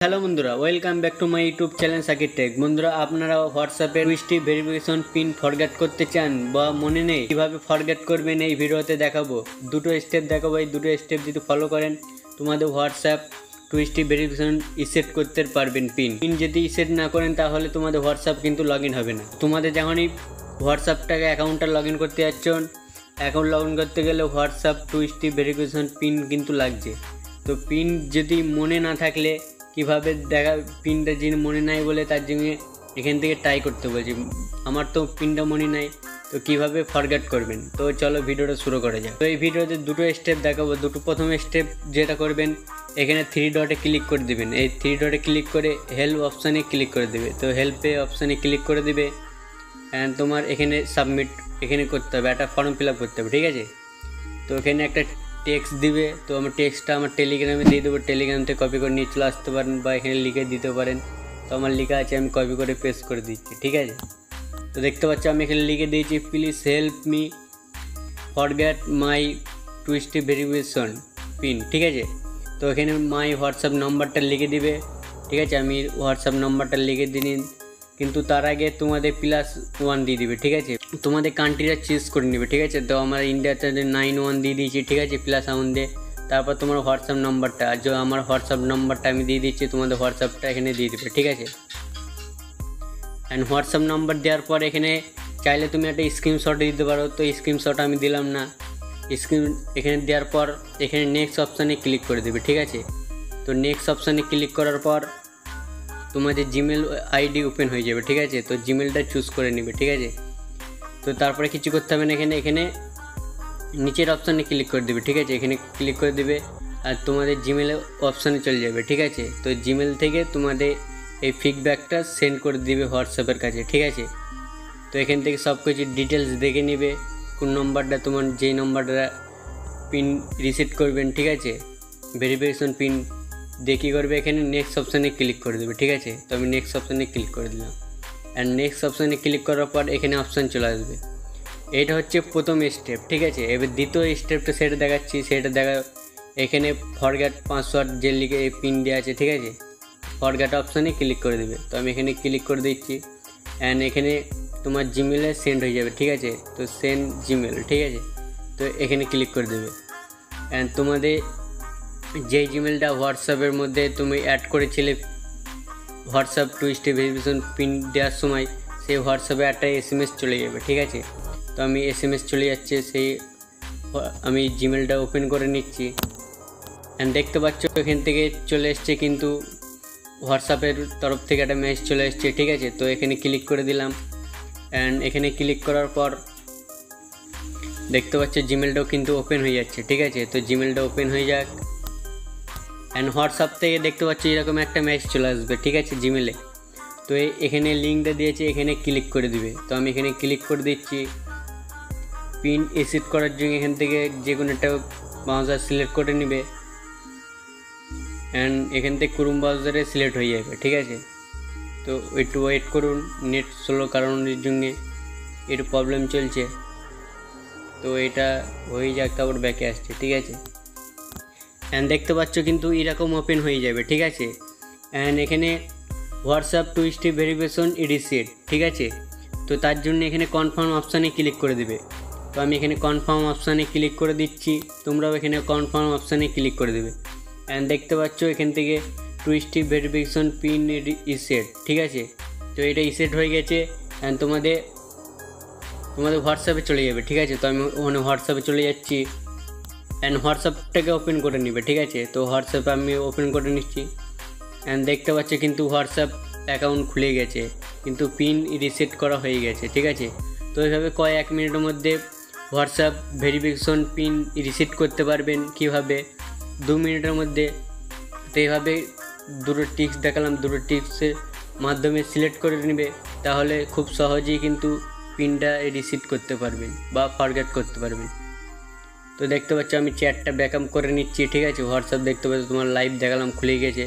Hello বন্ধুরা, welcome back to my YouTube channel Sakib tech. বন্ধুরা, আপনারা হোয়াটসঅ্যাপে টুইস্টি ভেরিফিকেশন পিন ফরগেট করতে চান বা মনে নেই কিভাবে ফরগেট করবেন, এই ভিডিওতে দেখাবো। দুটো স্টেপ দেখাবো। এই দুটো স্টেপ যদি ফলো করেন তোমাদের হোয়াটসঅ্যাপ টুইস্টি ভেরিফিকেশন রিসেট করতে পারবেন। পিন যদি রিসেট না করেন তাহলে তোমাদের হোয়াটসঅ্যাপ কিন্তু লগ ইন হবে না। তোমাদের যখনই হোয়াটসঅ্যাপটাকে অ্যাকাউন্টটা লগ ইন করতে যাচ্ছ, অ্যাকাউন্ট লগ ইন করতে গেলে হোয়াটসঅ্যাপ টুইস্টি ভেরিফিকেশন পিন কিন্তু লাগছে। তো পিন যদি মনে না থাকলে কীভাবে দেখা, পিনটা যিনি মনে নাই বলে তার জন্য এখান থেকে ট্রাই করতে বলছি। আমার তো পিনটা মনে নাই, তো কীভাবে ফরগেট করবেন। তো চলো ভিডিওটা শুরু করা যায়। তো এই ভিডিওতে দুটো স্টেপ দেখাবো। প্রথম স্টেপ যেটা করবেন, এখানে 3 ডটে ক্লিক করে দেবেন। এই 3 ডটে ক্লিক করে হেল্প অপশানে ক্লিক করে দেবে। তো হেল্পে অপশানে ক্লিক করে দেবে অ্যান্ড তোমার এখানে সাবমিট এখানে করতে হবে, একটা ফর্ম ফিল আপ করতে হবে, ঠিক আছে। তো এখানে একটা টেক্সট দিবে। তো আমার টেক্সটটা আমার টেলিগ্রামে দিয়ে দেবো। টেলিগ্রাম থেকে কপি করে নিয়ে চলে আসতে পারেন বা এখানে লিখে দিতে পারেন। তো আমার লেখা আছে, আমি কপি করে পেস্ট করে দিচ্ছি, ঠিক আছে। তো দেখতে পাচ্ছ আমি এখানে লিখে দিয়েছি, please help me forget my twisty verification pin, ঠিক আছে। তো এখানে মাই হোয়াটসঅ্যাপ নাম্বারটা লিখে দিবে, ঠিক আছে। আমি হোয়াটসঅ্যাপ নাম্বারটা লিখে দিন, কিন্তু তার আগে তোমাদের +1 দিয়ে দিবে, ঠিক আছে। তোমাদের কান্ট্রিটা চুজ করে নেবে, ঠিক আছে। তো আমার ইন্ডিয়াতে 91 দিয়ে দিয়েছি, ঠিক আছে, +1 দিয়ে। তারপর তোমার হোয়াটসঅ্যাপ নাম্বারটা, যে আমার হোয়াটসঅ্যাপ নাম্বারটা আমি দিয়ে দিচ্ছি, তোমাদের হোয়াটসঅ্যাপটা এখানে দিয়ে দেবে, ঠিক আছে। অ্যান্ড হোয়াটসঅ্যাপ নাম্বার দেওয়ার পর এখানে চাইলে তুমি একটা স্ক্রিনশট দিতে পারো। তো স্ক্রিনশট আমি দিলাম না। এখানে দেওয়ার পর এখানে নেক্সট অপশানে ক্লিক করে দেবে, ঠিক আছে। তো নেক্সট অপশানে ক্লিক করার পর তোমাদের জিমেল আইডি ওপেন হয়ে যাবে, ঠিক আছে। তো জিমেলটা চুজ করে নেবে, ঠিক আছে। তো তারপরে কিছু করতে হবে না। এখানে নিচের অপশানে ক্লিক করে দেবে, ঠিক আছে। এখানে ক্লিক করে দেবে আর তোমাদের জিমেল অপশানে চলে যাবে, ঠিক আছে। তো জিমেল থেকে তোমাদের এই ফিডব্যাকটা সেন্ড করে দিবে হোয়াটসঅ্যাপের কাছে, ঠিক আছে। তো এখান থেকে সব কিছু ডিটেলস দেখে নেবে, কোন নম্বরটা তোমার, যেই নম্বরটা পিন রিসেট করবেন, ঠিক আছে, ভেরিফিকেশন পিন দেখি করবে। এখানে নেক্সট অপশানে ক্লিক করে দেবে, ঠিক আছে। তো আমি নেক্সট অপশানে ক্লিক করে দিলাম অ্যান্ড নেক্সট অপশানে ক্লিক করার পর এখানে অপশান চলে আসবে। এটা হচ্ছে প্রথম স্টেপ, ঠিক আছে। এবার দ্বিতীয় স্টেপটা সেটা দেখাচ্ছি। সেটা দেখা, এখানে ফরগেট পাসওয়ার্ড যে লিখে পিন দেওয়া আছে, ঠিক আছে, ফরগেট অপশানে ক্লিক করে দেবে। তো আমি এখানে ক্লিক করে দিচ্ছি অ্যান্ড এখানে তোমার জিমেলে সেন্ড হয়ে যাবে, ঠিক আছে। তো সেন্ড জিমেল, ঠিক আছে। তো এখানে ক্লিক করে দেবে অ্যান্ড তোমাদের যেই জিমেলটা হোয়াটসঅ্যাপের মধ্যে তুমি অ্যাড করেছিলে হোয়াটসঅ্যাপ টুইস্টি ভেরিফিকেশন পিন দেওয়ার সময়, সেই হোয়াটসঅ্যাপে একটা SMS চলে যাবে, ঠিক আছে। তো আমি SMS চলে যাচ্ছে, সেই আমি জিমেলটা ওপেন করে নিচ্ছি অ্যান্ড দেখতে পাচ্ছ এখান থেকে চলে এসছে, কিন্তু হোয়াটসঅ্যাপের তরফ থেকে একটা মেসেজ চলে এসছে, ঠিক আছে। তো এখানে ক্লিক করে দিলাম অ্যান্ড এখানে ক্লিক করার পর দেখতে পাচ্ছ জিমেলটাও কিন্তু ওপেন হয়ে যাচ্ছে, ঠিক আছে। তো জিমেলটা ওপেন হয়ে যাক অ্যান্ড হোয়াটসঅ্যাপ থেকে দেখতে পাচ্ছি এরকম একটা মেসেজ চলে আসবে, ঠিক আছে, জিমেলে। তো এখানে লিঙ্কটা দিয়েছে, এখানে ক্লিক করে দিবে। তো আমি এখানে ক্লিক করে দিচ্ছি। পিন রিসেট করার জন্য এখান থেকে যে কোনো একটা ব্রাউজার সিলেক্ট করে নেবে অ্যান্ড এখান থেকে ক্রোম ব্রাউজারে সিলেক্ট হয়ে যাবে, ঠিক আছে। তো একটু ওয়েট করুন, নেট স্লো কারণের জন্যে একটু প্রবলেম চলছে। তো এটা হয়ে যাক, তারপর ব্যাকে আসছে, ঠিক আছে। অ্যান্ড দেখতে পাচ্ছ কিন্তু এরকম ওপেন হয়ে যাবে, ঠিক আছে। অ্যান্ড এখানে হোয়াটসঅ্যাপ টুইস্টি ভেরিফিকেশন রিসেট, ঠিক আছে। তো তার জন্য এখানে কনফার্ম অপশানে ক্লিক করে দেবে। তো আমি এখানে কনফার্ম অপশানে ক্লিক করে দিচ্ছি, তোমরাও এখানে কনফার্ম অপশানে ক্লিক করে দেবে অ্যান্ড দেখতে পাচ্ছ এখান থেকে টুইস্টি ভেরিফিকেশন পিন রিসেট, ঠিক আছে। তো এটা রিসেট হয়ে গেছে অ্যান্ড তোমাদের হোয়াটসঅ্যাপে চলে যাবে, ঠিক আছে। তো আমি ওখানে হোয়াটসঅ্যাপে চলে যাচ্ছি অ্যান্ড হোয়াটসঅ্যাপটাকে ওপেন করে নেবে, ঠিক আছে। তো হোয়াটসঅ্যাপ আমি ওপেন করে নিচ্ছি অ্যান্ড দেখতে পাচ্ছি কিন্তু হোয়াটসঅ্যাপ অ্যাকাউন্ট খুলে গেছে, কিন্তু পিন রিসেট করা হয়ে গেছে, ঠিক আছে। তো এইভাবে কয়েক মিনিটের মধ্যে হোয়াটসঅ্যাপ ভেরিফিকেশন পিন রিসেট করতে পারবেন। কীভাবে? 2 মিনিটের মধ্যে। তো এইভাবে দুটো টিপস দেখালাম, দুটো টিপসের মাধ্যমে সিলেক্ট করে নেবে, তাহলে খুব সহজেই কিন্তু পিনটা রিসেট করতে পারবেন বা ফরগেট করতে পারবেন। তো দেখতে পাচ্ছ আমি চ্যাটটা ব্যাকআপ করে নিচ্ছি, ঠিক আছে। হোয়াটসঅ্যাপ দেখতে পাচ্ছ তোমার লাইভ দেখালাম, খুলে গেছে।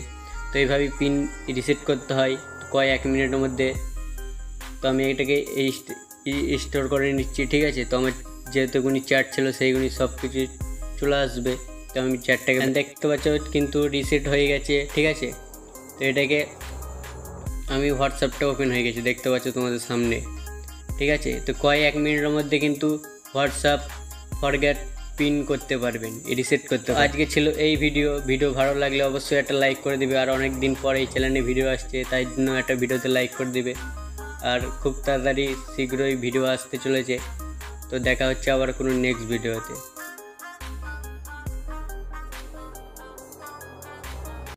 তো এইভাবেই পিন রিসেট করতে হয় কয়েক মিনিটের মধ্যে। তো আমি এটাকে স্টোর করে নিচ্ছি, ঠিক আছে। তো আমার যেহেতুগুনি চ্যাট ছিল সেইগুলি সব কিছু চলে আসবে। তো আমি চ্যাটটাকে দেখতে পাচ্ছ কিন্তু রিসেট হয়ে গেছে, ঠিক আছে। তো এটাকে আমি হোয়াটসঅ্যাপটা ওপেন হয়ে গেছে, দেখতে পাচ্ছ তোমাদের সামনে। ঠিক আছে, তো কয়েক মিনিটের মধ্যে কিন্তু হোয়াটসঅ্যাপ ফরগেট পিন করতে পারবেন, রিসেট করতে পারবেন। আজকে ছিল এই ভিডিও ভালো লাগলে অবশ্যই একটা লাইক করে দিবে। আর অনেক দিন পরে এই চ্যানেলে ভিডিও আসছে, তাই জন্য একটা ভিডিওতে লাইক করে দিবে। আর খুব তাড়াতাড়ি শীঘ্রই ভিডিও আসতে চলেছে। তো দেখা হচ্ছে আবার কোনো নেক্সট ভিডিওতে।